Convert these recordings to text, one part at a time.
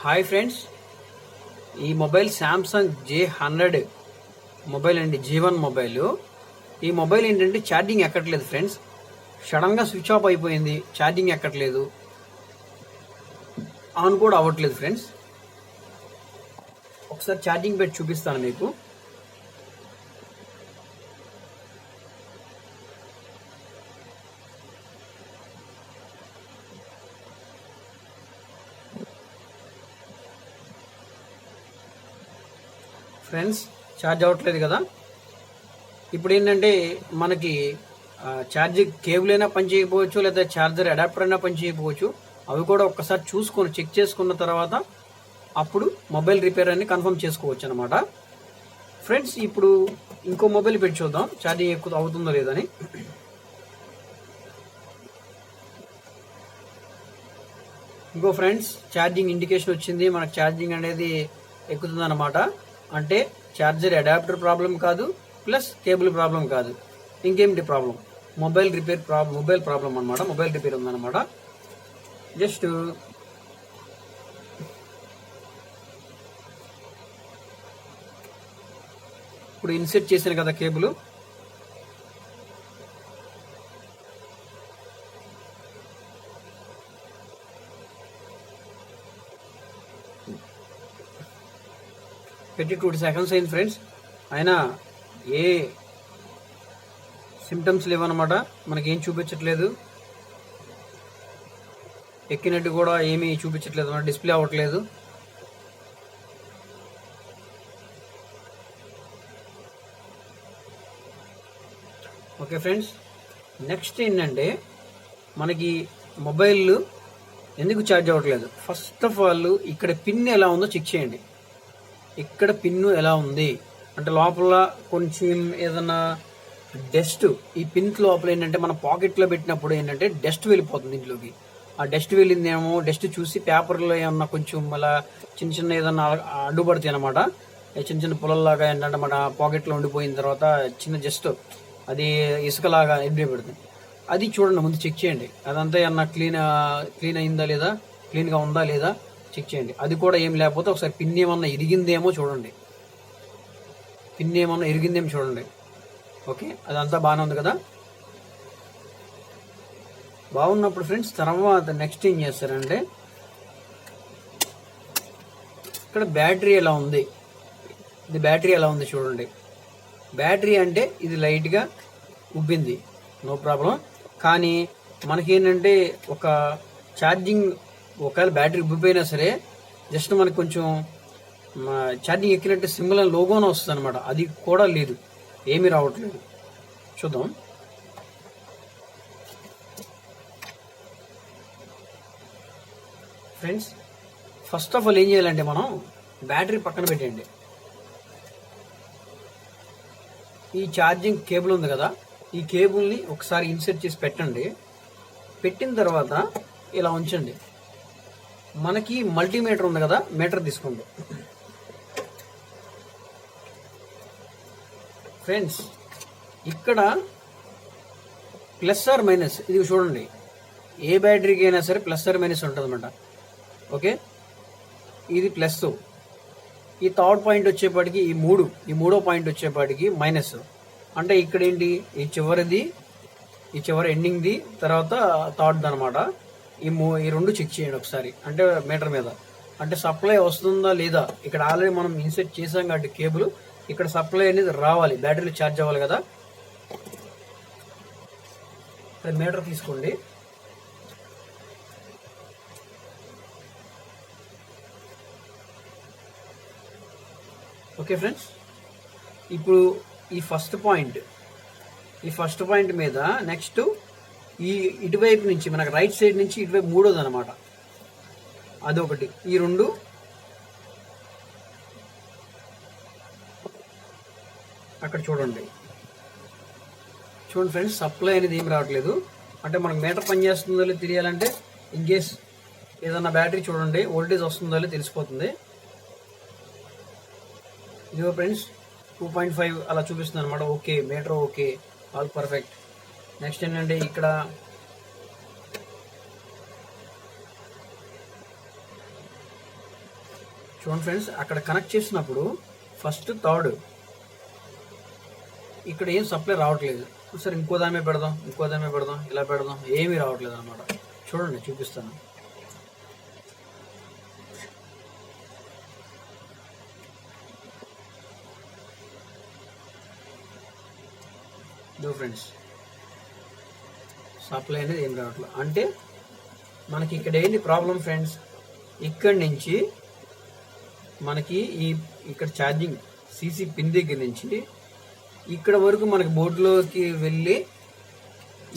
Hi friends, ఈ mobile Samsung J100 mobile అండి. J1 mobile. ఈ మొబైల్ ఏంటంటే ఛార్జింగ్ ఎక్కట్లేదు ఫ్రెండ్స్. సడన్గా స్విచ్ ఆఫ్ అయిపోయింది, ఛార్జింగ్ ఎక్కట్లేదు, ఆన్ కూడా అవ్వట్లేదు ఫ్రెండ్స్. ఒకసారి ఛార్జింగ్ పెట్టి చూపిస్తాను మీకు. ఫ్రెండ్స్, ఛార్జ్ అవ్వట్లేదు కదా. ఇప్పుడు ఏంటంటే మనకి ఛార్జింగ్ కేబుల్ అయినా పని చేయకపోవచ్చు, లేదా ఛార్జర్ అడాప్టర్ అయినా పని చేయకపోవచ్చు. అవి కూడా ఒక్కసారి చూసుకొని చెక్ చేసుకున్న తర్వాత అప్పుడు మొబైల్ రిపేర్ అని కన్ఫర్మ్ చేసుకోవచ్చు అనమాట. ఫ్రెండ్స్, ఇప్పుడు ఇంకో మొబైల్ పెట్టి చూద్దాం ఛార్జింగ్ ఎక్కువ అవుతుందో లేదని. ఇంకో ఫ్రెండ్స్, ఛార్జింగ్ ఇండికేషన్ వచ్చింది. మనకు ఛార్జింగ్ అనేది ఎక్కుతుంది అనమాట. అంటే ఛార్జర్ అడాప్టర్ ప్రాబ్లం కాదు, ప్లస్ కేబుల్ ప్రాబ్లం కాదు, ఇంకేమిటి ప్రాబ్లం? మొబైల్ ప్రాబ్లం అనమాట. మొబైల్ రిపేర్ ఉందన్నమాట. జస్ట్ ఇప్పుడు ఇన్సెట్ చేశాను కదా కేబుల్. పెట్టి 2 seconds అయింది ఫ్రెండ్స్. అయినా ఏ సిమ్టమ్స్ లేవన్నమాట. మనకేం చూపించట్లేదు, ఎక్కినట్టు కూడా ఏమీ చూపించట్లేదు అన్నమాట. డిస్ప్లే అవ్వట్లేదు. ఓకే ఫ్రెండ్స్, నెక్స్ట్ ఏంటంటే మనకి మొబైల్ ఎందుకు ఛార్జ్ అవ్వట్లేదు? ఫస్ట్ ఆఫ్ ఆల్ ఇక్కడ పిన్ ఎలా ఉందో చెక్ చేయండి. ఇక్కడ పిన్ను ఎలా ఉంది అంటే లోపల కొంచెం ఏదన్నా డస్ట్, ఈ పిన్ లోపల ఏంటంటే మన పాకెట్లో పెట్టినప్పుడు ఏంటంటే డస్ట్ వెళ్ళిపోతుంది ఇంట్లోకి. ఆ డస్ట్ వెళ్ళిందేమో, డస్ట్ చూసి పేపర్లో ఏమన్నా కొంచెం అలా చిన్న చిన్న ఏదన్నా అడ్డుపడతాయి అనమాట. చిన్న చిన్న పొలల్లాగా ఏంటంటే మన పాకెట్లో ఉండిపోయిన తర్వాత చిన్న జస్ట్ అది ఇసుకలాగా ఎడ్డి పెడుతుంది. అది చూడండి, ముందు చెక్ చేయండి. అదంతా ఏమన్నా క్లీన్ అయిందా లేదా, క్లీన్గా ఉందా లేదా చెక్ చేయండి. అది కూడా ఏం లేకపోతే ఒకసారి పిన్ ఏమన్నా ఇరిగిందేమో చూడండి. చూడండి. ఓకే, అదంతా బాగానే ఉంది కదా. బాగున్నప్పుడు ఫ్రెండ్స్, తర్వాత నెక్స్ట్ ఏం చేస్తారంటే ఇక్కడ బ్యాటరీ ఎలా ఉంది, చూడండి. బ్యాటరీ అంటే ఇది లైట్గా ఉబ్బింది, నో ప్రాబ్లం. కానీ మనకేంటంటే ఒక ఛార్జింగ్ ఒకవేళ బ్యాటరీ ఉబ్బిపోయినా సరే జస్ట్ మనకు కొంచెం ఛార్జింగ్ ఎక్కినట్టు సింబల్ అని లోగోనే వస్తుంది అనమాట. అది కూడా లేదు, ఏమీ రావట్లేదు. చూద్దాం. ఫ్రెండ్స్, ఫస్ట్ ఆఫ్ ఆల్ ఏం చేయాలంటే మనం బ్యాటరీ పక్కన పెట్టండి. ఈ ఛార్జింగ్ కేబుల్ ఉంది కదా, ఈ కేబుల్ని ఒకసారి ఇన్సర్ట్ చేసి పెట్టండి. పెట్టిన తర్వాత ఇలా ఉంచండి. మనకి మల్టీమీటర్ ఉంది కదా, మీటర్ తీసుకోండి. ఫ్రెండ్స్, ఇక్కడ ప్లస్ ఆర్ మైనస్ ఇది చూడండి. ఏ బ్యాటరీకి అయినా సరే ప్లస్ ఆర్ మైనస్ ఉంటుంది అనమాట. ఓకే, ఇది ప్లస్. ఈ థర్డ్ పాయింట్ వచ్చేపాటికి ఈ మూడో పాయింట్ వచ్చేపాటికి మైనస్. అంటే ఇక్కడ ఏంటి, ఈ చివరి ఎండింగ్ది, తర్వాత థర్డ్ అనమాట. ఈ రెండు చెక్ చేయండి ఒకసారి, అంటే మీటర్ మీద. అంటే సప్లై వస్తుందా లేదా. ఇక్కడ ఆల్రెడీ మనం ఇన్సెట్ చేసాం కాబట్టి కేబుల్, ఇక్కడ సప్లై అనేది రావాలి, బ్యాటరీలు ఛార్జ్ అవ్వాలి కదా. ఇక్కడ మీటర్ తీసుకోండి. ఓకే ఫ్రెండ్స్, ఇప్పుడు ఈ ఫస్ట్ పాయింట్ మీద నెక్స్ట్ ఈ ఇటువైపు నుంచి మనకు రైట్ సైడ్ నుంచి ఇటువైపు మూడోది అనమాట. అదొకటి. ఈ రెండు అక్కడ చూడండి ఫ్రెండ్స్, సప్లై అనేది ఏం రావట్లేదు. అంటే మనకు మీటర్ పనిచేస్తుందో లేదో తెలియాలంటే ఇన్ కేస్ ఏదన్నా బ్యాటరీ చూడండి, వోల్టేజ్ వస్తుందో లేదో తెలిసిపోతుంది. ఇదిగో ఫ్రెండ్స్, 2.5 అలా చూపిస్తుంది అనమాట. Okay, meter okay, all perfect. Next ఏంటంటే ఇక్కడ చూడండి ఫ్రెండ్స్, అక్కడ కనెక్ట్ చేసినప్పుడు ఫస్ట్ థర్డ్ ఇక్కడ ఏం సప్లై రావట్లేదు. సరే ఇంకో దాని మీద పెడదాం, ఇలా పెడదాం, ఏమీ రావట్లేదు అనమాట. చూడండి చూపిస్తాను. ఫ్రెండ్స్, సప్లై అనేది ఏం రావట్లేదు. అంటే మనకి ఇక్కడ ఏంటి ప్రాబ్లం ఫ్రెండ్స్, ఇక్కడి నుంచి మనకి ఇక్కడ ఛార్జింగ్ సీసీ పిన్ దగ్గర నుంచి ఇక్కడ వరకు మనకి బోర్డులోకి వెళ్ళి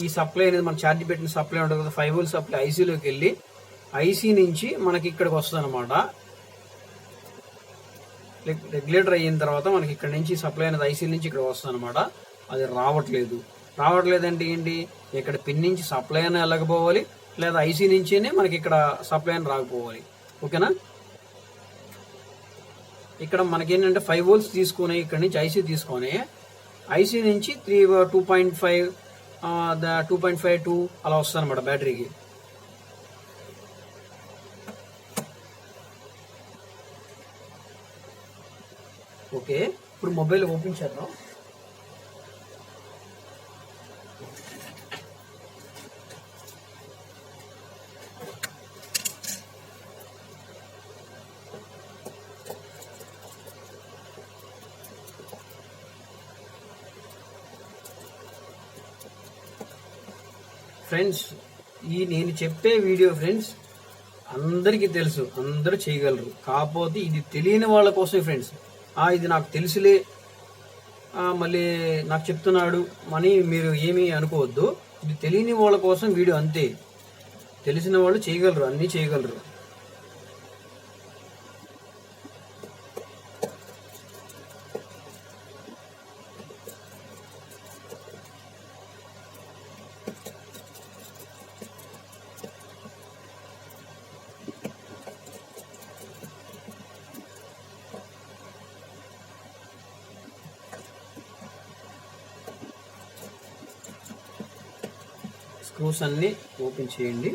ఈ సప్లై అనేది మన ఛార్జ్ పెట్టిన సప్లై ఉంటుంది కదా, 5 వోల్ట్ సప్లై ఐసీలోకి వెళ్ళి ఐసీ నుంచి మనకి ఇక్కడికి వస్తుంది అనమాట. రెగ్యులేటర్ అయిన తర్వాత మనకి ఇక్కడ నుంచి సప్లై అనేది ఐసీ నుంచి ఇక్కడ వస్తుంది అనమాట. అది రావట్లేదు అంటే ఏంటి, ఇక్కడ పిన్ నుంచి సప్లై అయినా వెళ్ళకపోవాలి, లేదా ఐసీ నుంచినే మనకి ఇక్కడ సప్లై అని రాకపోవాలి. ఓకేనా. ఇక్కడ మనకి ఏంటంటే 5 వోల్ట్స్ తీసుకొని ఇక్కడ నుంచి ఐసీ తీసుకొని ఐసీ నుంచి 2.5 2.52 అలా వస్తుంది అనమాట బ్యాటరీకి. ఓకే, ఇప్పుడు మొబైల్ ఓపెన్ చేద్దాం. ఫ్రెండ్స్, నేను చెప్పే వీడియో ఫ్రెండ్స్ అందరికీ తెలుసు, అందరూ చేయగలరు. కాకపోతే ఇది తెలియని వాళ్ళ కోసమే ఫ్రెండ్స్. ఇది నాకు తెలుసులే, మళ్ళీ నాకు చెప్తున్నాడు అని మీరు ఏమీ అనుకోవద్దు. ఇది తెలియని వాళ్ళ కోసం వీడియో అంతే. తెలిసిన వాళ్ళు చేయగలరు, అన్నీ చేయగలరు. స్క్రూస్ అన్ని ఓపెన్ చేయండి.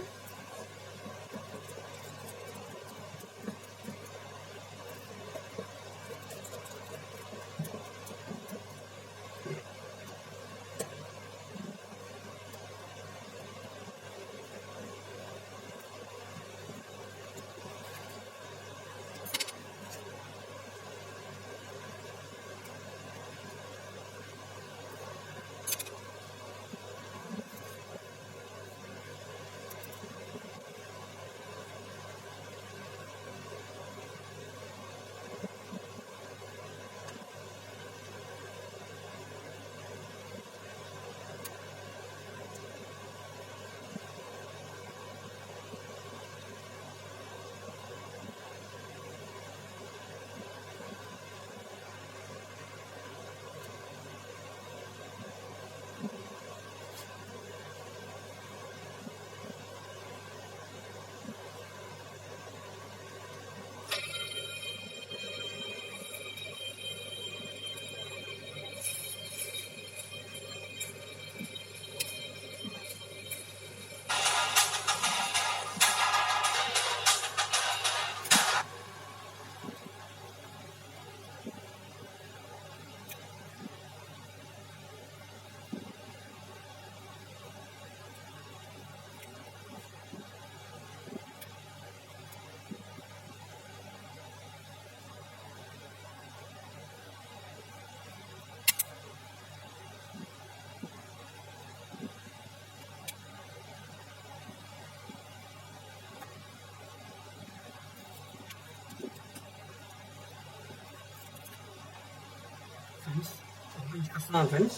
చేస్తున్నాను ఫ్రెండ్స్.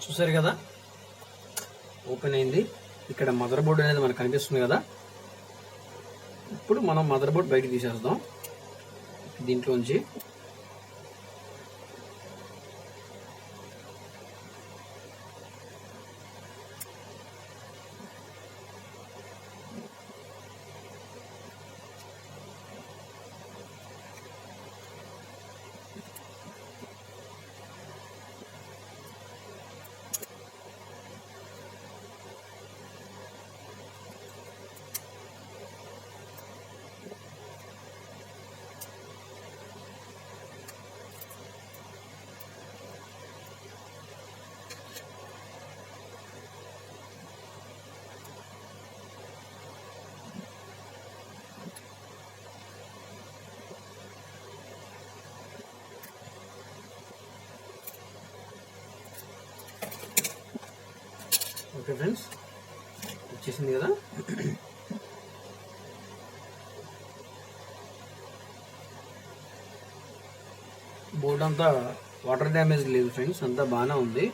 చూసారు కదా, ఓపెన్ అయింది. ఇక్కడ మదర్ బోర్డ్ అనేది మనకు కనిపిస్తుంది కదా. ఇప్పుడు మనం మదర్ బోర్డ్ బయటకు తీసేద్దాం దీంట్లోంచి. ఓకే ఫ్రెండ్స్, వచ్చేసింది కదా. బోర్డు అంతా వాటర్ డ్యామేజ్ లేదు ఫ్రెండ్స్, అంతా బాగానే ఉంది.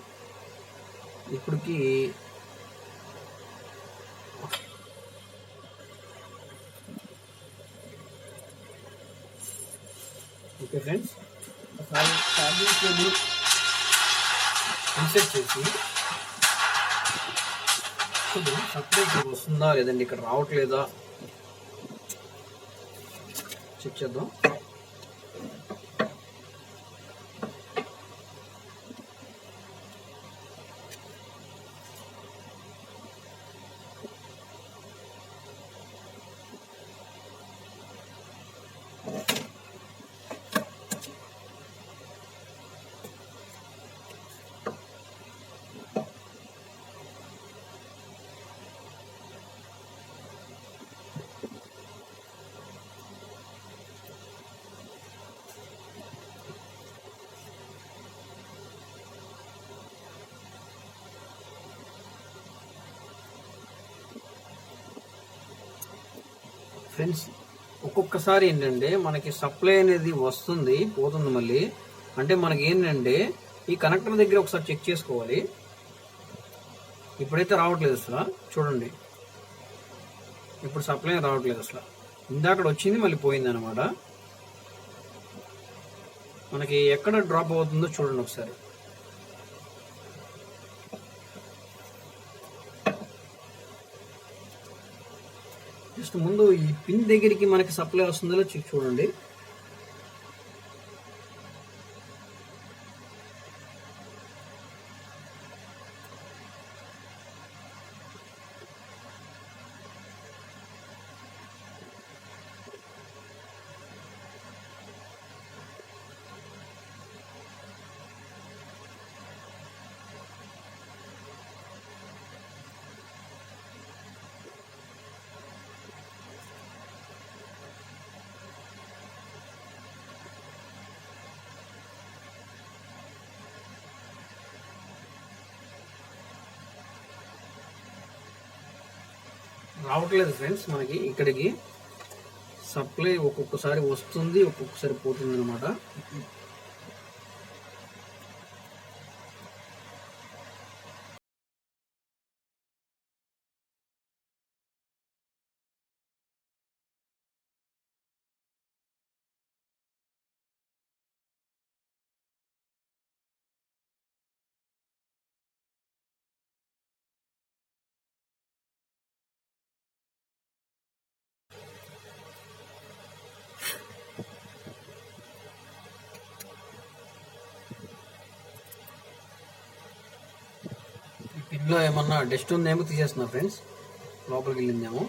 ఇప్పటికి ఓకే ఫ్రెండ్స్, ఒకసారి ఛార్జింగ్ కేబుల్ ఇన్సెట్ చేసి సప్లై వస్తుందా లేదండి, ఇక్కడ రావట్లేదా చెక్ చేద్దాం. ఫ్రెండ్స్, ఒక్కొక్కసారి ఏంటంటే మనకి సప్లై అనేది వస్తుంది పోతుంది మళ్ళీ. అంటే మనకి ఏంటంటే ఈ కనెక్టర్ దగ్గర ఒకసారి చెక్ చేసుకోవాలి. ఇప్పుడైతే రావట్లేదు అసలు, చూడండి ఇప్పుడు సప్లై రావట్లేదు అసలు. ఇందాక వచ్చింది మళ్ళీ పోయింది అనమాట. మనకి ఎక్కడ డ్రాప్ అవుతుందో చూడండి ఒకసారి. జస్ట్ ముందు ఈ పిన్ దగ్గరికి మనకి సప్లై వస్తుందో చూడండి. రావట్లేదు ఫ్రెండ్స్, మనకి ఇక్కడికి సప్లై ఒక్కొక్కసారి వస్తుంది ఒక్కొక్కసారి పోతుంది అనమాట. పిన్లో ఏమన్నా డస్ట్ ఉందేమో తీసేస్తున్నా ఫ్రెండ్స్, లోపలికి వెళ్ళిందేమో.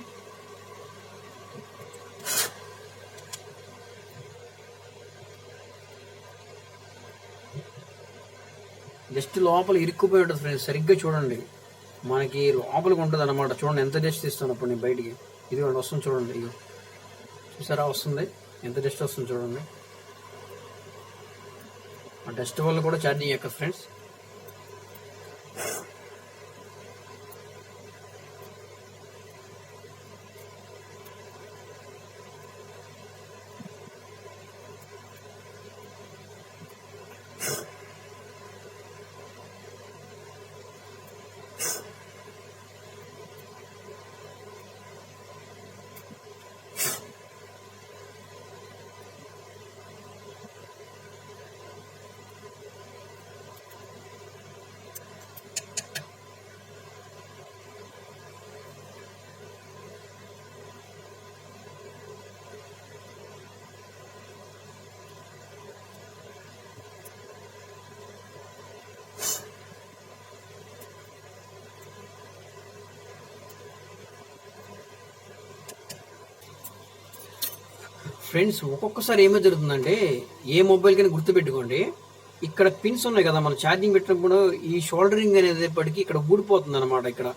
జస్ట్ లోపల ఇరుక్కుపోయి ఉంటుంది ఫ్రెండ్స్, సరిగ్గా చూడండి. మనకి లోపలికి ఉంటుంది అనమాట. చూడండి ఎంత డస్ట్ తీస్తాను అప్పుడు నేను బయటికి. ఇది వస్తుంది చూడండి, ఇక చూసారా వస్తుంది, ఎంత డస్ట్ వస్తుంది చూడండి. ఆ డస్ట్ వల్ల కూడా ఛార్జింగ్ ఎక్కదు ఫ్రెండ్స్. ఫ్రెండ్స్, ఒక్కొక్కసారి ఏమో జరుగుతుందంటే ఏ మొబైల్ కైనా గుర్తుపెట్టుకోండి, ఇక్కడ పిన్స్ ఉన్నాయి కదా మనం ఛార్జింగ్ పెట్టినప్పుడు ఈ షోల్డరింగ్ అనేటప్పటికి ఇక్కడ ఊడిపోతుంది అనమాట. ఇక్కడ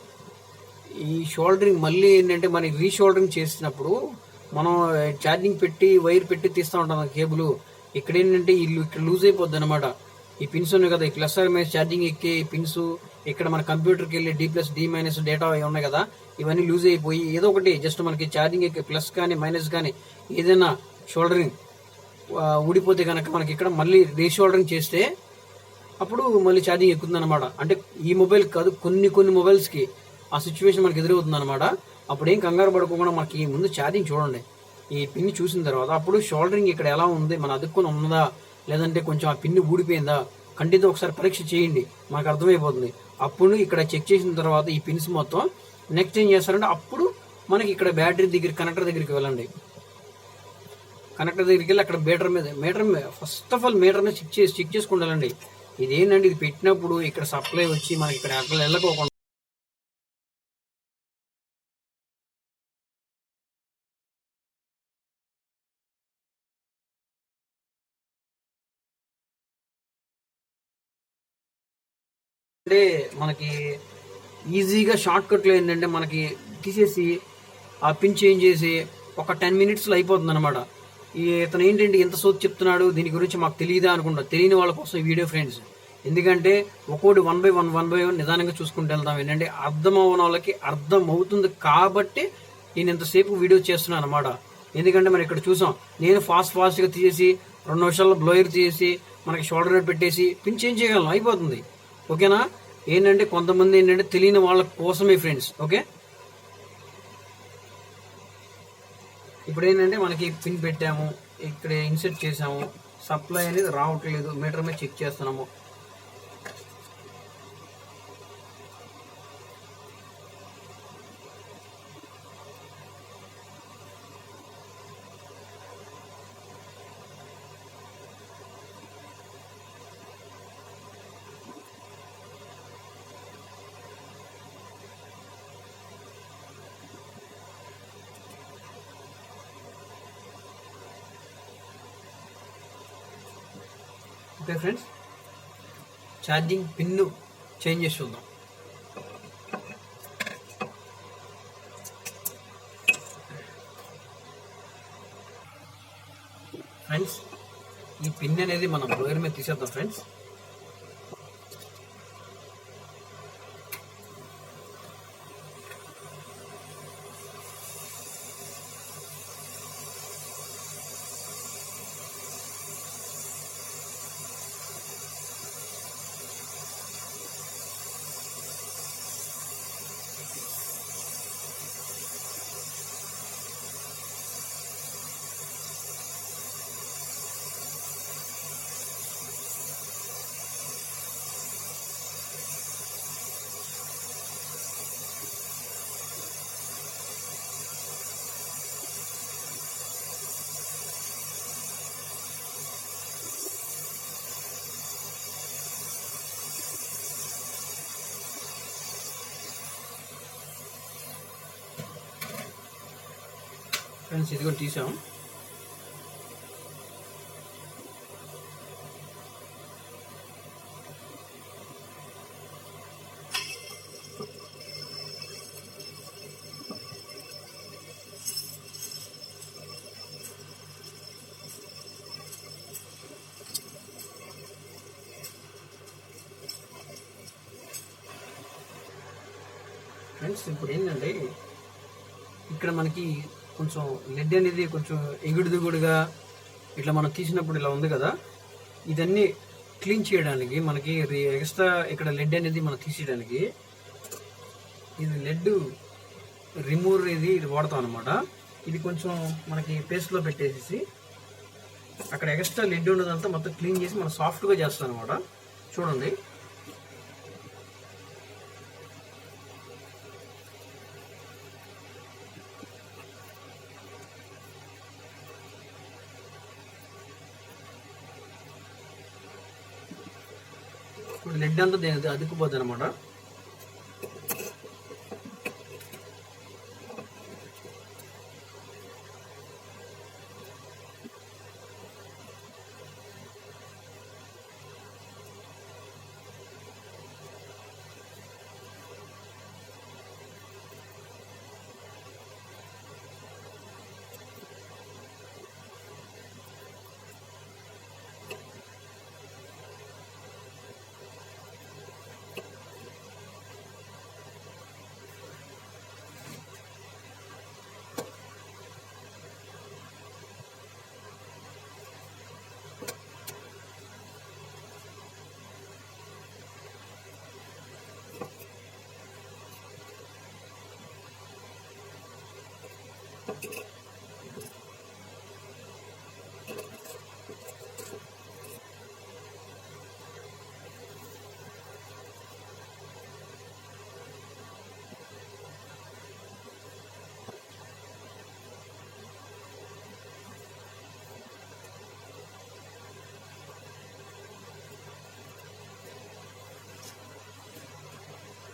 ఈ షోల్డరింగ్ మళ్ళీ ఏంటంటే మన రీషోల్డరింగ్ చేసినప్పుడు మనం ఛార్జింగ్ పెట్టి వైర్ పెట్టి తీస్తూ ఉంటాం కేబుల్. ఇక్కడ ఏంటంటే ఇక్కడ లూజ్ అయిపోద్ది అనమాట. ఈ పిన్స్ ఉన్నాయి కదా, ఈ ప్లస్ మైనస్ ఛార్జింగ్ ఎక్కే పిన్స్ ఇక్కడ మన కంప్యూటర్కి వెళ్ళి D+D- డేటా ఉన్నాయి కదా, ఇవన్నీ లూజ్ అయిపోయి ఏదో ఒకటి జస్ట్ మనకి ఛార్జింగ్ ప్లస్ కానీ మైనస్ కానీ ఏదైనా షోల్డరింగ్ ఊడిపోతే కనుక మనకి ఇక్కడ మళ్ళీ రీషోల్డరింగ్ చేస్తే అప్పుడు మళ్ళీ ఛార్జింగ్ ఎక్కుతుంది అనమాట. అంటే ఈ మొబైల్ కాదు, కొన్ని మొబైల్స్కి ఆ సిచ్యువేషన్ మనకి ఎదురవుతుంది అనమాట. అప్పుడు ఏం కంగారు పడుకోకుండా మనకి ముందు ఛార్జింగ్ చూడండి. ఈ పిన్ చూసిన తర్వాత అప్పుడు షోల్డరింగ్ ఇక్కడ ఎలా ఉంది, మన అదుక్కుని ఉన్నదా లేదంటే కొంచెం ఆ పిన్ ఊడిపోయిందా కంటితో ఒకసారి పరీక్ష చేయండి, మనకు అర్థమైపోతుంది. అప్పుడు ఇక్కడ చెక్ చేసిన తర్వాత ఈ పిన్స్ మొత్తం నెక్స్ట్ ఏం చేస్తారంటే అప్పుడు మనకి ఇక్కడ బ్యాటరీ దగ్గర కనెక్టర్ దగ్గరికి వెళ్ళండి. కనెక్టర్ దగ్గరికి వెళ్ళి అక్కడ మీటర్ మీద ఫస్ట్ ఆఫ్ ఆల్ మీటర్ మీద చెక్ చేసుకుంటారండి. ఇదేంటంటే ఇది పెట్టినప్పుడు ఇక్కడ సప్లై వచ్చి మనకి ఇక్కడ అక్కడ వెళ్ళకోకుండా అంటే మనకి ఈజీగా షార్ట్ కట్లో ఏంటంటే మనకి తీసేసి ఆ పిన్ చేంజ్ చేసి ఒక 10 minutesలో అయిపోతుంది అనమాట. ఇతను ఏంటంటే ఎంత సోది చెప్తున్నాడు, దీని గురించి మాకు తెలియదా అనుకుంటా. తెలియని వాళ్ళ కోసం ఈ వీడియో ఫ్రెండ్స్. ఎందుకంటే ఒక్కోటి 1 by 1 నిదానంగా చూసుకుంటూ వెళ్తాం. ఏంటంటే అర్థం అవ్వని వాళ్ళకి అర్థం అవుతుంది కాబట్టి నేను ఇంతసేపు వీడియో చేస్తున్నాను అనమాట. ఎందుకంటే మరి ఇక్కడ చూసాం, నేను ఫాస్ట్గా తీసేసి 2 నిమిషాల్లో బ్లోయర్ తీసేసి మనకి షోల్డర్ రేట్ పెట్టేసి పిన్ చేంజ్ చేయగలను, అయిపోతుంది. ఓకేనా? ఏంటంటే కొంతమంది ఏంటంటే తెలియని వాళ్ళ కోసమే ఫ్రెండ్స్. ఓకే, ఇప్పుడు ఏంటంటే మనకి పిన్ పెట్టాము, ఇక్కడ ఇన్సెట్ చేసాము, సప్లై అనేది రావట్లేదు, మీటర్ మీద చెక్ చేస్తున్నాము. Okay friends, charging pin change చేసి చూద్దాం. ఫ్రెండ్స్, ఈ పిన్ అనేది మనం బ్లోయర్ మీద తీసేద్దాం ఫ్రెండ్స్. ఫ్రెండ్స్ ఇది కూడా తీసాం. ఫ్రెండ్స్ ఇప్పుడు ఏంటంటే ఇక్కడ మనకి కొంచెం లెడ్ అనేది కొంచెం ఎగుడుదిగుడుగా ఇట్లా మనం తీసినప్పుడు ఇలా ఉంది కదా, ఇదన్నీ క్లీన్ చేయడానికి మనకి ఎక్స్ట్రా ఇక్కడ లెడ్ అనేది మనం తీసేయడానికి ఇది లెడ్ రిమూవర్ ఇది వాడతాం అనమాట. ఇది కొంచెం మనకి పేస్ట్లో పెట్టేసి అక్కడ ఎక్స్ట్రా లెడ్ ఉన్నదంతా మొత్తం క్లీన్ చేసి మనం సాఫ్ట్గా చేస్తాం అనమాట. చూడండి, ఇప్పుడు లెడ్ అంతా అతుక్కుపోద్ది అనమాట.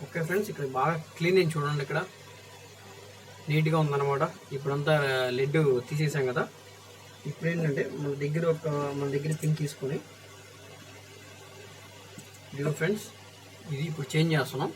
ఓకే ఫ్రెండ్స్, ఇక్కడ బాగా క్లీన్ అయింది చూడండి. ఇక్కడ నీట్గా ఉందన్నమాట. ఇప్పుడంతా లెడ్ తీసేసాం కదా. ఇప్పుడు ఏంటంటే మన దగ్గర పిన్ తీసుకొని, ఇదిగో ఫ్రెండ్స్, ఇది ఇప్పుడు చేంజ్ చేస్తున్నాం.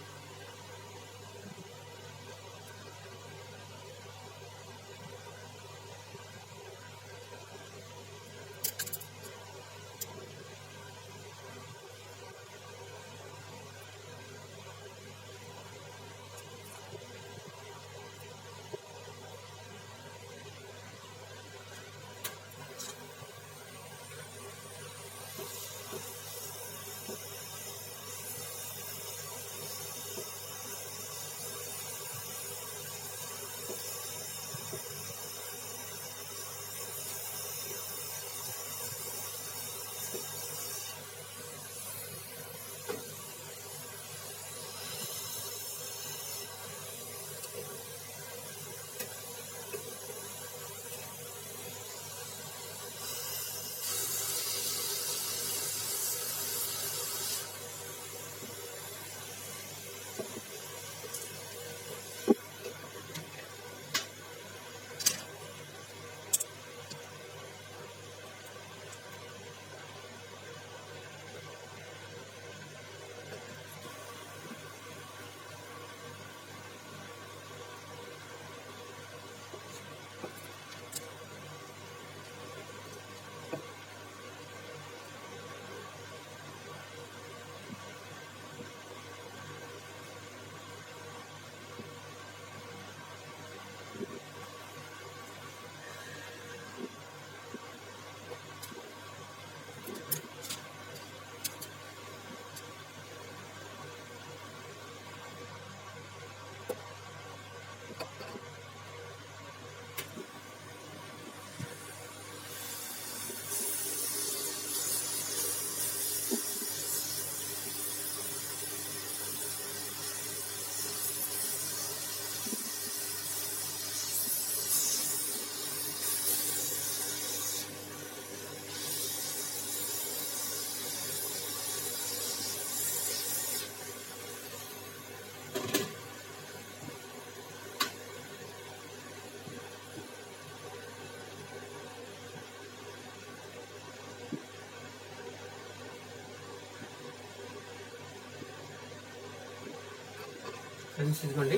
ఫ్రెండ్స్, ఇదిగోండి,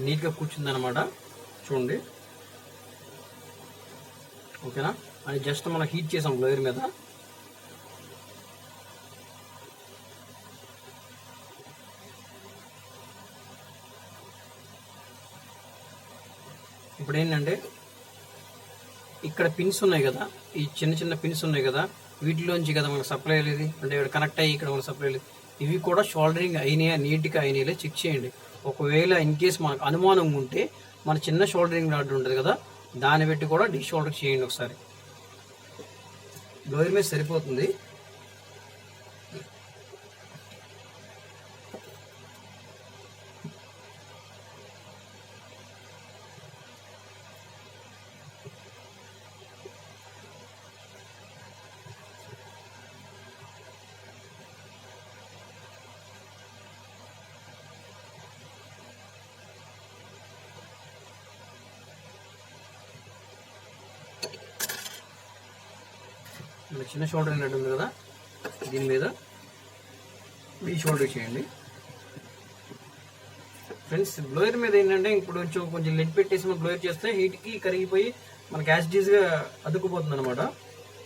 నీట్గా కూర్చుంది అనమాట. చూడండి, ఓకేనా. అని జస్ట్ మనం హీట్ చేసాం బ్లోయర్ మీద. ఇప్పుడు ఏంటంటే ఇక్కడ పిన్స్ ఉన్నాయి కదా, ఈ చిన్న చిన్న పిన్స్ ఉన్నాయి కదా, వీటిలోంచి కదా మనకు సప్లై అయ్యేది. అంటే ఇక్కడ కనెక్ట్ అయ్యి ఇక్కడ మనకు సప్లై లేదు. ఇవి కూడా షోల్డరింగ్ అయినాయా, నీట్గా అయినాయా చెక్ చేయండి. ఒకవేళ ఇన్ కేస్ మనకు అనుమానం ఉంటే మన చిన్న షోల్డరింగ్ రాడ్ ఉంటుంది కదా, దాన్ని పెట్టి కూడా డీ షోల్డర్ చేయండి ఒకసారి. బ్లోయర్ మీద సరిపోతుంది. చిన్న షోల్డర్ అయినట్టు ఉంది కదా, దీని మీద ఈ షోల్డర్ చేయండి ఫ్రెండ్స్. బ్లోయర్ మీద ఏంటంటే ఇప్పుడు కొంచెం లెడ్ పెట్టేసి మనం బ్లోయర్ చేస్తే హీట్కి కరిగిపోయి మనకి యాసిడ్గా అతుక్కుపోతుంది అనమాట.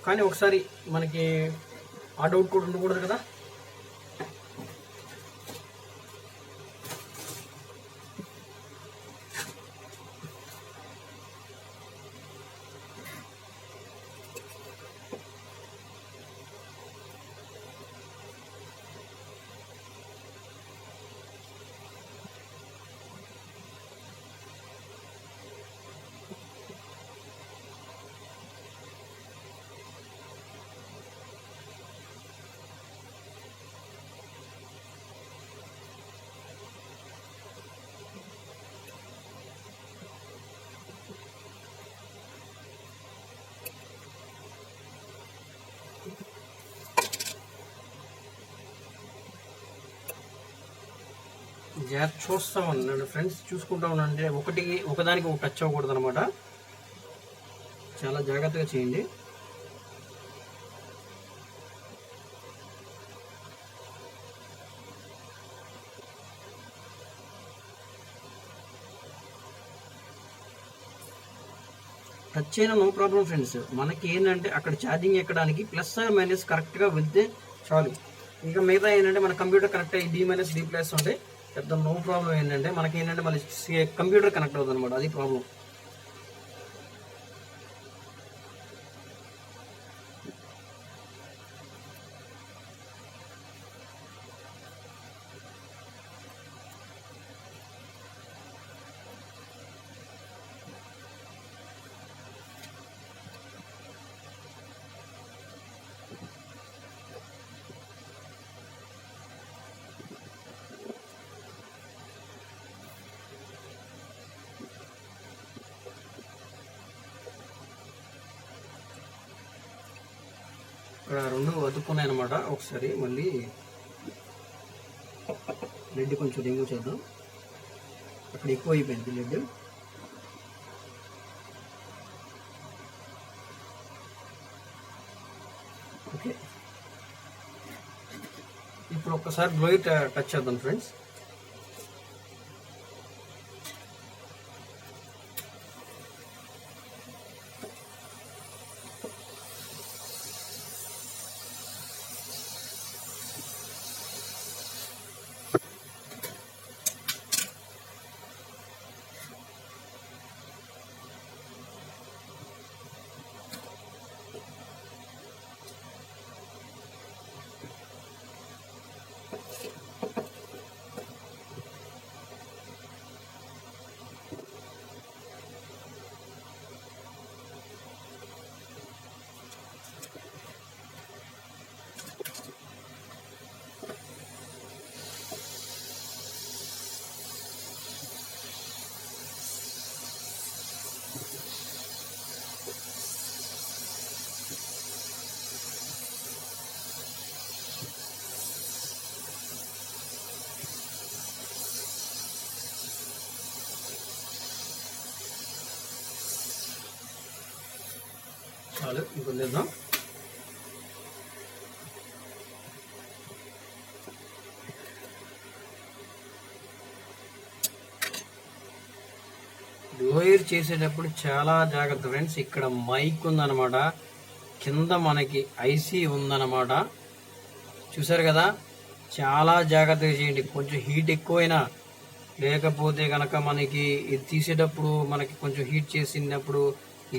కానీ ఒకసారి మనకి ఆ డౌట్ కూడా ఉండకూడదు కదా. చూస్తూ ఉన్నాను ఫ్రెండ్స్, చూసుకుంటా ఉన్నానంటే ఒకదానికి ఒక టచ్ అవ్వకూడదు అనమాట. చాలా జాగ్రత్తగా చేయండి. టచ్ అయినా నో ప్రాబ్లం ఫ్రెండ్స్. మనకి ఏంటంటే అక్కడ ఛార్జింగ్ ఎక్కడానికి ప్లస్ ఆర్ మైనస్ కరెక్ట్గా వెళ్తే చాలు. ఇంకా మిగతా ఏంటంటే మన కంప్యూటర్ కనెక్ట్ అయ్యి D-D+ ఉంటే పెద్ద నో ప్రాబ్లం. ఏంటంటే మనకి ఏంటంటే మళ్ళీ కంప్యూటర్ కనెక్ట్ అవుతుంది అనమాట, అది ప్రాబ్లం. ఇక్కడ రెండు అతుక్కున్నాయి అనమాట. ఒకసారి మళ్ళీ లెడ్ కొంచెం రిమూవ్ చేద్దాం. అక్కడ ఎక్కువ అయిపోయింది లెడ్. ఓకే, ఇప్పుడు ఒక్కసారి బ్లోయర్ టచ్ చేద్దాం ఫ్రెండ్స్. చాలు, ఇంకొద్దాం. బ్లోయర్ చేసేటప్పుడు చాలా జాగ్రత్త ఫ్రెండ్స్. ఇక్కడ మైక్ ఉందన్నమాట, కింద మనకి ఐసీ ఉందన్నమాట. చూసారు కదా, చాలా జాగ్రత్తగా చేయండి. కొంచెం హీట్ ఎక్కువైనా లేకపోతే కనుక మనకి ఇది తీసేటప్పుడు మనకి కొంచెం హీట్ చేసినప్పుడు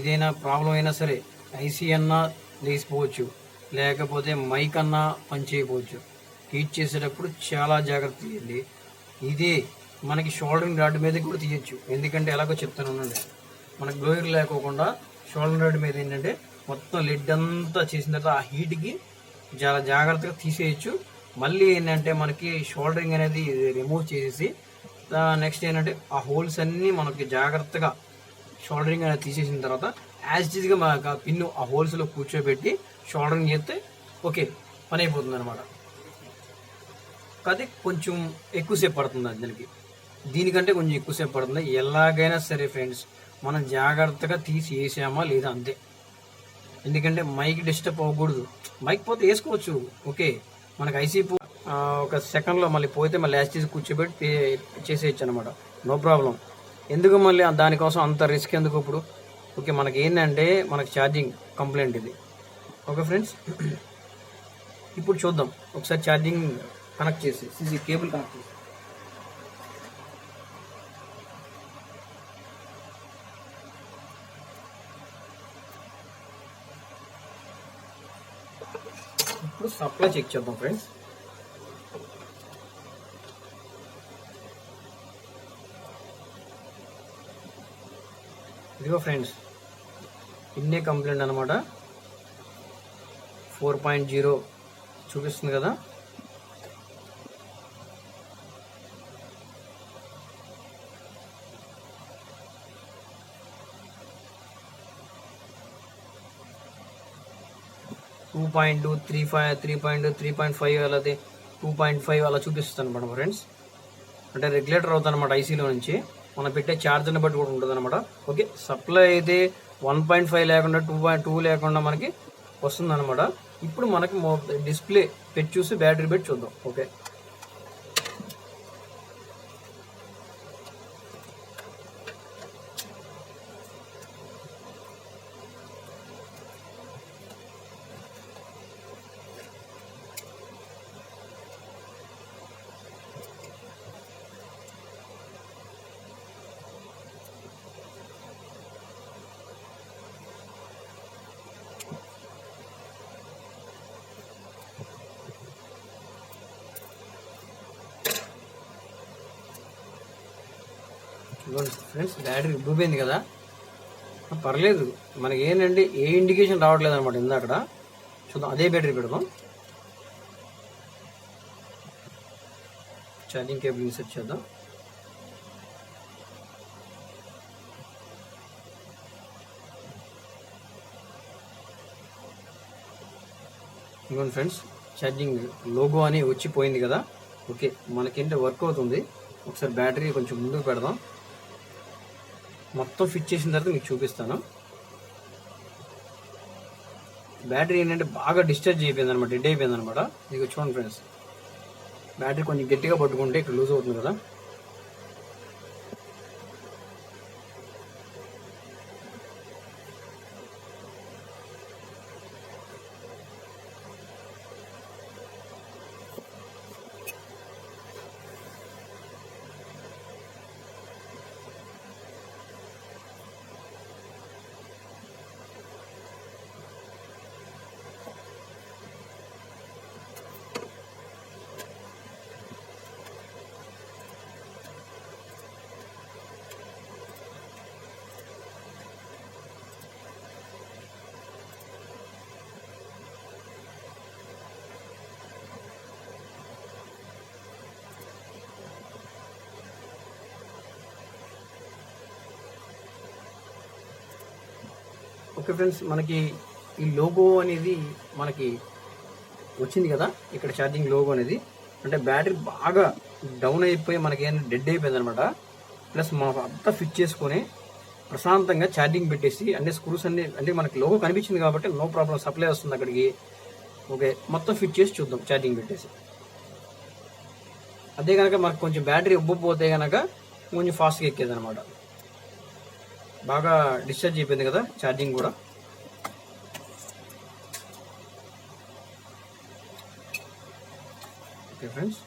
ఇదైనా ప్రాబ్లం అయినా సరే ఐసీ అన్నా లేసిపోవచ్చు, లేకపోతే మైక్ అన్నా పనిచేయకపోవచ్చు. హీట్ చేసేటప్పుడు చాలా జాగ్రత్త తీయండి. ఇదే మనకి షోల్డరింగ్ రాడ్ మీద కూడా తీయచ్చు. ఎందుకంటే ఎలాగో చెప్తాను ఉండండి. మనకు బ్లోయర్ లేకోకుండా షోల్డరింగ్ రాడ్ మీద ఏంటంటే మొత్తం లిడ్ అంతా చేసిన తర్వాత ఆ హీట్కి చాలా జాగ్రత్తగా తీసేయచ్చు. మళ్ళీ ఏంటంటే మనకి షోల్డరింగ్ అనేది రిమూవ్ చేసేసి నెక్స్ట్ ఏంటంటే ఆ హోల్స్ అన్నీ మనకి జాగ్రత్తగా షోల్డరింగ్ అనేది తీసేసిన తర్వాత యాజ్ ఈజ్గా మనకు ఆ పిన్ను ఆ హోల్స్లో కూర్చోబెట్టి షోల్డరింగ్ చేస్తే ఓకే, పని అయిపోతుంది అనమాట. అది కొంచెం ఎక్కువసేపు పడుతుంది దానికి, దీనికంటే కొంచెం ఎక్కువసేపు పడుతుంది. ఎలాగైనా సరే ఫ్రెండ్స్, మనం జాగ్రత్తగా తీసి వేసామా లేదా అంతే. ఎందుకంటే మైక్ డిస్టర్బ్ అవ్వకూడదు. మైక్ పోతే వేసుకోవచ్చు, ఓకే, మనకి ఐసీ ఒక సెకండ్లో మళ్ళీ పోతే మళ్ళీ యాజ్ ఈజ్ కూర్చోబెట్టి చేసేయచ్చు అనమాట, నో ప్రాబ్లం. ఎందుకు మళ్ళీ దానికోసం అంత రిస్క్ ఎందుకు ఇప్పుడు? ఓకే, మనకి ఏంటంటే మనకి ఛార్జింగ్ కంప్లైంట్ ఇది. ఓకే ఫ్రెండ్స్, ఇప్పుడు చూద్దాం ఒకసారి ఛార్జింగ్ కనెక్ట్ చేసి సిసి కేబుల్ కనెక్ట్ చేసి. ఇప్పుడు సప్లై చెక్ చేద్దాం ఫ్రెండ్స్. ఇదిగో ఫ్రెండ్స్, ఇన్నే కంప్లైంట్ అనమాట. 4.0 చూపిస్తుంది కదా. టూ 3.5 అలాగే 2.5 అలా చూపిస్తుంది అనమాట ఫ్రెండ్స్. అంటే రెగ్యులేటర్ అవుతుంది అనమాట. ఐసీలో నుంచి మనం పెట్టే ఛార్జర్ని బట్టి కూడా ఉంటుంది అనమాట. ఓకే, సప్లై అయితే 1.5 లేకుండా 2.2 లేకుండా మనకి వస్తుంది అనమాట. ఇప్పుడు మనకి డిస్ప్లే పెట్టి చూసి బ్యాటరీ పెట్టి చూద్దాం. ఓకే, ఫ్రెండ్స్ బ్యాటరీ ఉబ్బిపోయింది కదా. పర్లేదు, మనకి ఏంటంటే ఏ ఇండికేషన్ రావట్లేదు అనమాట. ఇందాక చూద్దాం, అదే బ్యాటరీ పెడదాం. ఛార్జింగ్ కేబుల్ ఇన్సర్ట్ చేద్దాం. ఇదిగోండి ఫ్రెండ్స్, ఛార్జింగ్ లోగో అని వచ్చిపోయింది కదా. ఓకే, మనకేంటే వర్క్ అవుతుంది. ఒకసారి బ్యాటరీ కొంచెం ముందుకు పెడదాం. మొత్తం ఫిట్ చేసిన తర్వాత మీకు చూపిస్తాను. బ్యాటరీ ఏంటంటే బాగా డిశ్చార్జ్ అయిపోయింది అనమాట, డెడ్ అయిపోయింది అనమాట. ఇక చూడండి ఫ్రెండ్స్, బ్యాటరీ కొంచెం గట్టిగా పట్టుకుంటే ఇక్కడ లూజ్ అవుతుంది కదా. ఓకే ఫ్రెండ్స్, మనకి ఈ లోగో అనేది మనకి వచ్చింది కదా. ఇక్కడ ఛార్జింగ్ లోగో అనేది అంటే బ్యాటరీ బాగా డౌన్ అయిపోయి మనకి ఏంటంటే డెడ్ అయిపోయింది అనమాట. ప్లస్ మనం అంతా ఫిట్ చేసుకొని ప్రశాంతంగా ఛార్జింగ్ పెట్టేసి అన్ని స్క్రూస్ అన్ని అంటే మనకి లోగో కనిపించింది కాబట్టి నో ప్రాబ్లం, సప్లై వస్తుంది అక్కడికి. ఓకే, మొత్తం ఫిట్ చేసి చూద్దాం ఛార్జింగ్ పెట్టేసి. అదే కనుక మనకు కొంచెం బ్యాటరీ ఉబ్బిపోతే కనుక కొంచెం ఫాస్ట్గా ఎక్కేది అనమాట. బాగా డిశ్చార్జ్ అయిపోయింది కదా ఛార్జింగ్ కూడా. ఓకే ఫ్రెండ్స్,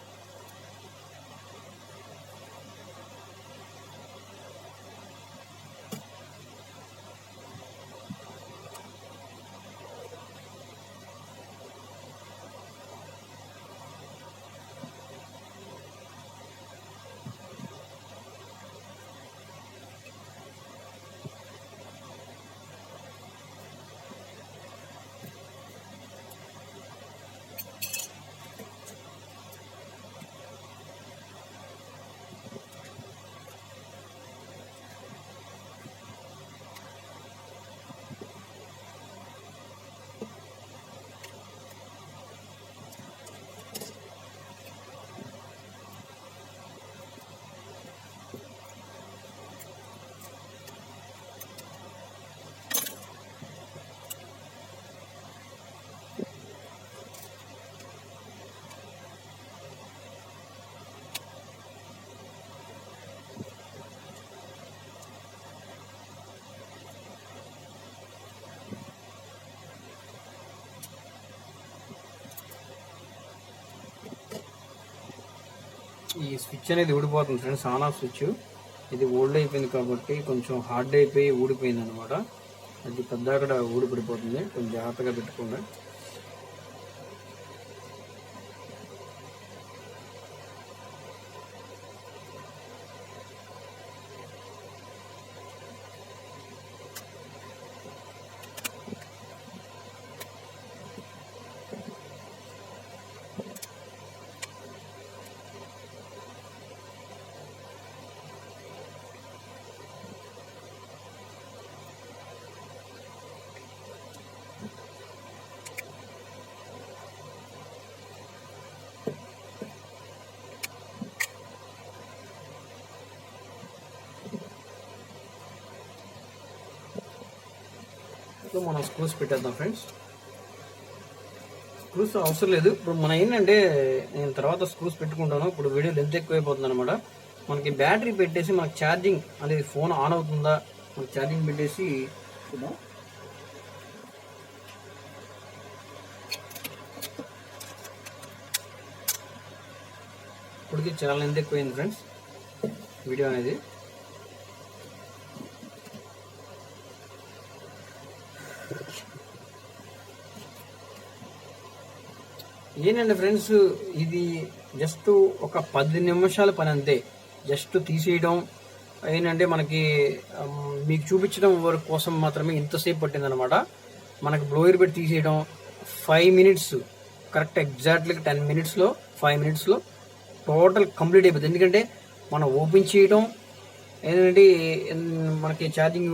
ఈ స్విచ్ అనేది ఊడిపోతుంది ఫ్రెండ్స్, ఆన్ ఆఫ్ స్విచ్. ఇది ఓల్డ్ అయిపోయింది కాబట్టి కొంచెం హార్డ్ అయిపోయి ఊడిపోయింది అనమాట. అది పెద్ద అక్కడ ఊడిపడిపోతుంది, కొంచెం జాగ్రత్తగా పెట్టుకోండి. సో మనం స్క్రూస్ పెట్టేద్దాం ఫ్రెండ్స్. స్క్రూస్ అవసరం లేదు. ఇప్పుడు మనం ఏంటంటే నేను తర్వాత స్క్రూస్ పెట్టుకుంటాను. ఇప్పుడు వీడియో లెంత్ ఎక్కువైపోతుంది అనమాట. మనకి బ్యాటరీ పెట్టేసి మనకి ఛార్జింగ్ అనేది ఫోన్ ఆన్ అవుతుందా మనకి ఛార్జింగ్ పెట్టేసి చూద్దాం. ఇప్పటికి చాలా లెంత్ ఎక్కువైంది ఫ్రెండ్స్ వీడియో అనేది. ఏంటంటే ఫ్రెండ్స్ ఇది జస్ట్ ఒక 10 నిమిషాల పని అంతే. జస్ట్ తీసేయడం ఏంటంటే మనకి మీకు చూపించడం వరకు కోసం మాత్రమే ఇంతసేపు పట్టింది అనమాట. మనకి బ్లోయర్ పెట్టి తీసేయడం 5 మినిట్స్ కరెక్ట్, ఎగ్జాక్ట్లీ 10 మినిట్స్లో 5 మినిట్స్లో టోటల్ కంప్లీట్ అయిపోతుంది. ఎందుకంటే మనం ఓపెన్ చేయడం ఏంటంటే మనకి ఛార్జింగ్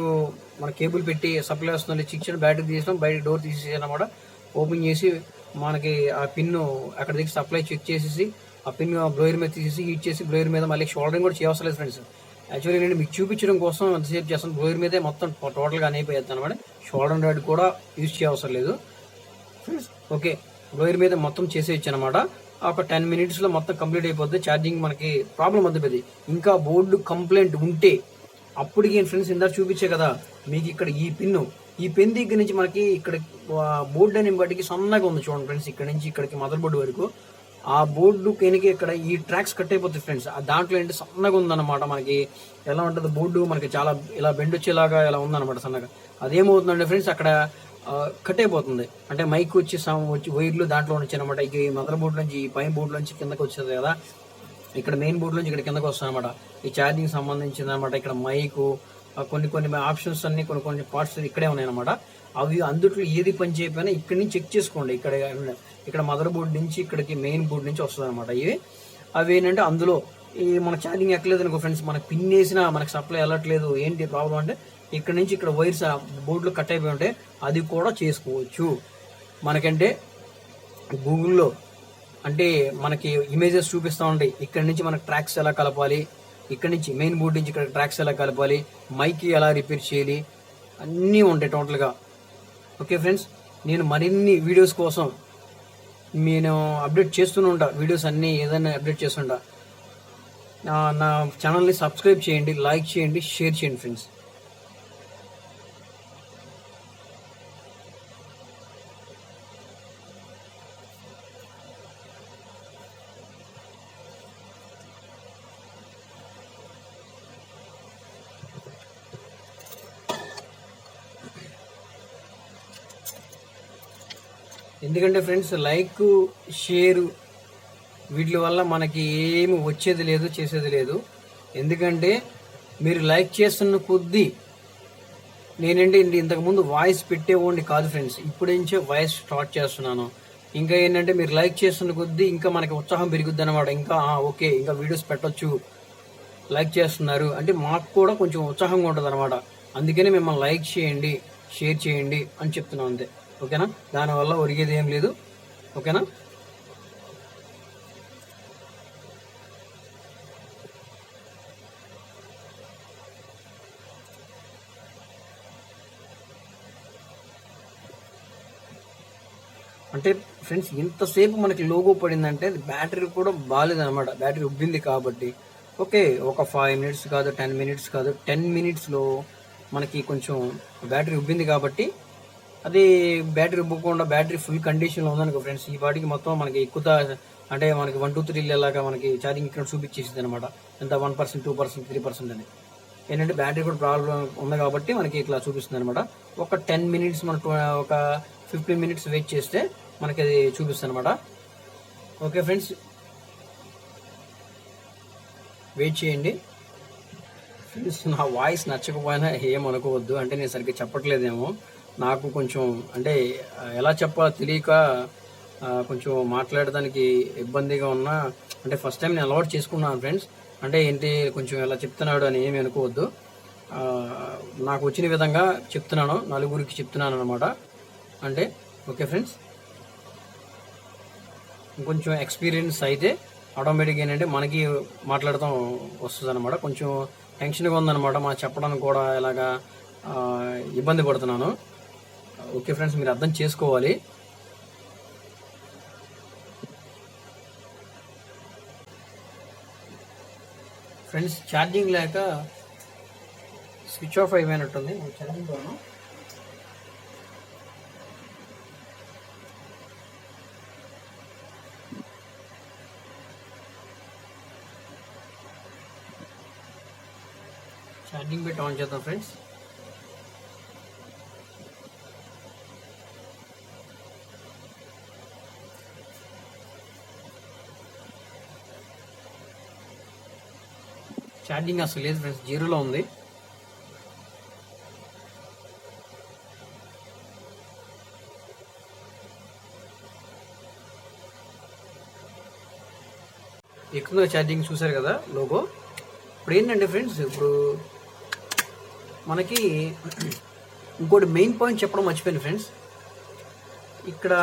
మన కేబుల్ పెట్టి సప్లై వస్తుంది, చిక్చిన బ్యాటరీ తీసడం, బయట డోర్ తీసేసి అనమాట. ఓపెన్ చేసి మనకి ఆ పిన్ అక్కడ దగ్గర సప్లై చెక్ చేసేసి ఆ పిన్ బ్లోయర్ మీద తీసేసి హీట్ చేసి బ్లోయర్ మీద మళ్ళీ షోల్డరింగ్ కూడా చేయవసరం లేదు ఫ్రెండ్స్. యాక్చువల్లీ నేను మీకు చూపించడం కోసం ఎంతసేపు చేస్తాను, బ్లోయర్ మీదే మొత్తం టోటల్గా అయిపోతుంది అనమాట. షోల్డర్ రైడ్ కూడా యూజ్ చేయవసరం లేదు ఫ్రెండ్స్. ఓకే, బ్లోయర్ మీద మొత్తం చేసేయచ్చు అనమాట. ఒక 10 మినిట్స్లో మొత్తం కంప్లీట్ అయిపోద్ది. ఛార్జింగ్ మనకి ప్రాబ్లం అవుతుంది. ఇంకా బోర్డు కంప్లైంట్ ఉంటే అప్పటికి ఫ్రెండ్స్ ఇందాక చూపించే కదా మీకు ఇక్కడ ఈ పెన్ దగ్గర నుంచి మనకి ఇక్కడ బోర్డు అనే బట్టికి సన్నగా ఉంది చూడండి ఫ్రెండ్స్. ఇక్కడ నుంచి ఇక్కడికి మదర్ బోర్డు వరకు ఆ బోర్డు కెనికి ఇక్కడ ఈ ట్రాక్స్ కట్ అయిపోతాయి ఫ్రెండ్స్. దాంట్లో ఏంటి సన్నగా ఉందన్నమాట. మనకి ఎలా ఉంటుంది బోర్డు మనకి చాలా ఇలా బెండ్ వచ్చేలాగా ఇలా ఉందన్నమాట సన్నగా. అదేమవుతుందంటే ఫ్రెండ్స్ అక్కడ కట్ అయిపోతుంది. అంటే మైక్ వచ్చి వైర్లు దాంట్లో వచ్చాయి అనమాట. ఇక ఈ మదర్ బోర్డు నుంచి ఈ పైన బోర్డు నుంచి కిందకి వచ్చేది కదా, ఇక్కడ మెయిన్ బోర్డు నుంచి ఇక్కడ కిందకి వస్తుంది అనమాట. ఈ ఛార్జింగ్ సంబంధించింది అనమాట. ఇక్కడ మైకు కొన్ని ఆప్షన్స్ అన్ని కొన్ని పార్ట్స్ ఇక్కడే ఉన్నాయన్నమాట. అవి అందుట్లో ఏది పని చేయకపోయినా ఇక్కడ నుంచి చెక్ చేసుకోండి. ఇక్కడ మదర్ బోర్డు నుంచి ఇక్కడికి మెయిన్ బోర్డు నుంచి వస్తుంది అనమాట. అవి ఏంటంటే అందులో ఈ మన ఛార్జింగ్ ఎక్కలేదు అనుకో ఫ్రెండ్స్, మనకి పిన్ వేసినా మనకి సప్లై వెళ్ళట్లేదు, ఏంటి ప్రాబ్లం అంటే ఇక్కడ నుంచి ఇక్కడ వైర్స్ బోర్డులో కట్ అయిపోయి ఉంటే అది కూడా చేసుకోవచ్చు. మనకంటే గూగుల్లో అంటే మనకి ఇమేజెస్ చూపిస్తూ ఉంటాయి. ఇక్కడ నుంచి మనకి ట్రాక్స్ ఎలా కలపాలి, ఇక్కడ నుంచి మెయిన్ బోర్డు నుంచి ఇక్కడ ట్రాక్స్ ఎలా కలపాలి, మైక్ ఎలా రిపేర్ చేయాలి, అన్నీ ఉంటాయి టోటల్గా. ఓకే ఫ్రెండ్స్, నేను మరిన్ని వీడియోస్ కోసం నేను అప్డేట్ చేస్తూనే ఉంటా. వీడియోస్ అన్నీ ఏదైనా అప్డేట్ చేస్తుంటా. నా ఛానల్ని సబ్స్క్రైబ్ చేయండి, లైక్ చేయండి, షేర్ చేయండి ఫ్రెండ్స్. ఎందుకంటే ఫ్రెండ్స్ లైక్ షేర్ వీటి వల్ల మనకి ఏమి వచ్చేది లేదు, చేసేది లేదు. ఎందుకంటే మీరు లైక్ చేస్తున్న కొద్దీ నేనంటే ఇంతకుముందు వాయిస్ పెట్టేవాడిని కాదు ఫ్రెండ్స్, ఇప్పుడు నుంచే వాయిస్ స్టార్ట్ చేస్తున్నాను. ఇంకా ఏంటంటే మీరు లైక్ చేస్తున్న కొద్దీ ఇంకా మనకి ఉత్సాహం పెరుగుద్ది అనమాట. ఇంకా ఓకే ఇంకా వీడియోస్ పెట్టొచ్చు, లైక్ చేస్తున్నారు అంటే మాకు కూడా కొంచెం ఉత్సాహంగా ఉంటుంది అనమాట. అందుకని మిమ్మల్ని లైక్ చేయండి, షేర్ చేయండి అని చెప్తున్నాం అంతే. ఓకేనా, దానివల్ల ఒరిగేది ఏం లేదు. ఓకేనా, అంటే ఫ్రెండ్స్ ఇంతసేపు మనకి లోగో పడిందంటే బ్యాటరీ కూడా బాగాలేదన్నమాట. బ్యాటరీ ఉబ్బింది కాబట్టి ఓకే ఒక 5 మినిట్స్ కాదు 10 మినిట్స్ కాదు 10 మినిట్స్లో మనకి కొంచెం బ్యాటరీ ఉబ్బింది కాబట్టి అది బ్యాటరీ ఉబ్బకుండా బ్యాటరీ ఫుల్ కండిషన్లో ఉందనుకో ఫ్రెండ్స్, ఈ పాటికి మొత్తం మనకి ఎక్కుతా అంటే మనకి 1 2 3 లాగా మనకి ఛార్జింగ్ ఇక్కడ చూపించేసింది అనమాట. ఎంత 1%, 2%, 3% అని. ఏంటంటే బ్యాటరీ కూడా ప్రాబ్లం ఉంది కాబట్టి మనకి ఇట్లా చూపిస్తుంది అనమాట. ఒక 10 మినిట్స్ మన ఒక 15 మినిట్స్ వెయిట్ చేస్తే మనకి అది చూపిస్తుంది అనమాట. ఓకే ఫ్రెండ్స్, వెయిట్ చేయండి ఫ్రెండ్స్. నా వాయిస్ నచ్చకపోయినా ఏమనుకోవద్దు, అంటే నేను సరిగ్గా చెప్పట్లేదేమో, నాకు కొంచెం అంటే ఎలా చెప్పాలో తెలియక కొంచెం మాట్లాడడానికి ఇబ్బందిగా ఉన్నా, అంటే ఫస్ట్ టైం నేను అలవాటు చేసుకున్నాను ఫ్రెండ్స్. అంటే ఏంటి కొంచెం ఎలా చెప్తున్నాడు అని ఏమి అనుకోవద్దు, నాకు వచ్చిన విధంగా చెప్తున్నాను, నలుగురికి చెప్తున్నాను అనమాట. అంటే ఓకే ఫ్రెండ్స్, ఇంకొంచెం ఎక్స్పీరియన్స్ అయితే ఆటోమేటిక్గా ఏంటంటే మనకి మాట్లాడటం వస్తుంది అనమాట. కొంచెం టెన్షన్గా ఉందన్నమాట, చెప్పడానికి కూడా ఇలాగా ఇబ్బంది పడుతున్నాను. ఓకే ఫ్రెండ్స్, మీరు అర్థం చేసుకోవాలి. ఫ్రెండ్స్ ఛార్జింగ్ లేక స్విచ్ ఆఫ్ అయిపోయినట్టుంది. ఛార్జింగ్ పెట్టి ఆన్ చేద్దాం ఫ్రెండ్స్. ఛార్జింగ్ అసలు లేదు ఫ్రెండ్స్, జీరోలో ఉంది. ఎక్కువ ఛార్జింగ్ చూసారు కదా లోగో. ఇప్పుడు ఏంటంటే ఫ్రెండ్స్, ఇప్పుడు మనకి ఇంకోటి మెయిన్ పాయింట్ చెప్పడం మర్చిపోయింది ఫ్రెండ్స్. ఇక్కడ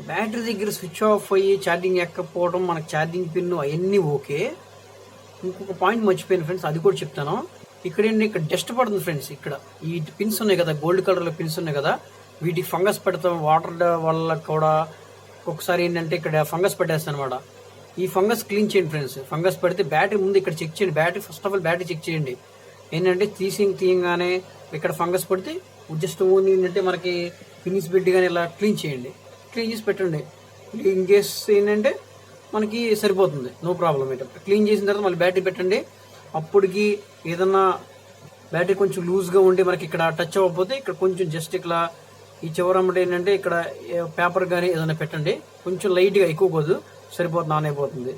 బ్యాటరీ దగ్గర స్విచ్ ఆఫ్ అయ్యి ఛార్జింగ్ ఎక్కకపోవడం, మనకు ఛార్జింగ్ పిన్ అవన్నీ ఓకే. ఇంకొక పాయింట్ మర్చిపోయాను ఫ్రెండ్స్, అది కూడా చెప్తాను. ఇక్కడ ఏంటి, ఇక్కడ డస్ట్ పడుతుంది ఫ్రెండ్స్. ఇక్కడ ఈ పిన్స్ ఉన్నాయి కదా, గోల్డ్ కలర్లో పిన్స్ ఉన్నాయి కదా, వీటికి ఫంగస్ పెడతాం. వాటర్ వల్ల కూడా ఒకసారి ఏంటంటే ఇక్కడ ఫంగస్ పెట్టేస్తాను అనమాట. ఈ ఫంగస్ క్లీన్ చేయండి ఫ్రెండ్స్. ఫంగస్ పడితే బ్యాటరీ ముందు ఇక్కడ చెక్ చేయండి. Battery first of all battery check చేయండి. ఏంటంటే తీయంగానే ఇక్కడ ఫంగస్ పడితే జస్ట్ ఓన్లీ ఏంటంటే మనకి ఫినిష్ పెట్టి కానీ ఇలా క్లీన్ చేయండి. క్లీన్ చేసి పెట్టండి. ఇన్ కేస్ ఏంటంటే మనకి సరిపోతుంది, నో ప్రాబ్లం. ఏంటంటే క్లీన్ చేసిన తర్వాత మళ్ళీ బ్యాటరీ పెట్టండి. అప్పటికి ఏదన్నా బ్యాటరీ కొంచెం లూజ్గా ఉండి మనకి ఇక్కడ టచ్ అవ్వకపోతే ఇక్కడ కొంచెం జస్ట్ ఇట్లా ఈ చివరమ్మటి ఏంటంటే ఇక్కడ పేపర్ కానీ ఏదైనా పెట్టండి. కొంచెం లైట్గా, ఎక్కువ కాదు, సరిపోతుంది, ఆన్ అయిపోతుంది.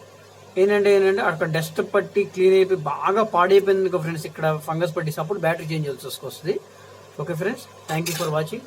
ఏంటంటే అక్కడ డస్ట్ పట్టి క్లీన్ అయిపోయి బాగా పాడైపోయింది ఫ్రెండ్స్. ఇక్కడ ఫంగస్ పట్టి అప్పుడు బ్యాటరీ చేంజ్ చేయాల్సి వస్తుంది. Okay friends, thank you for watching.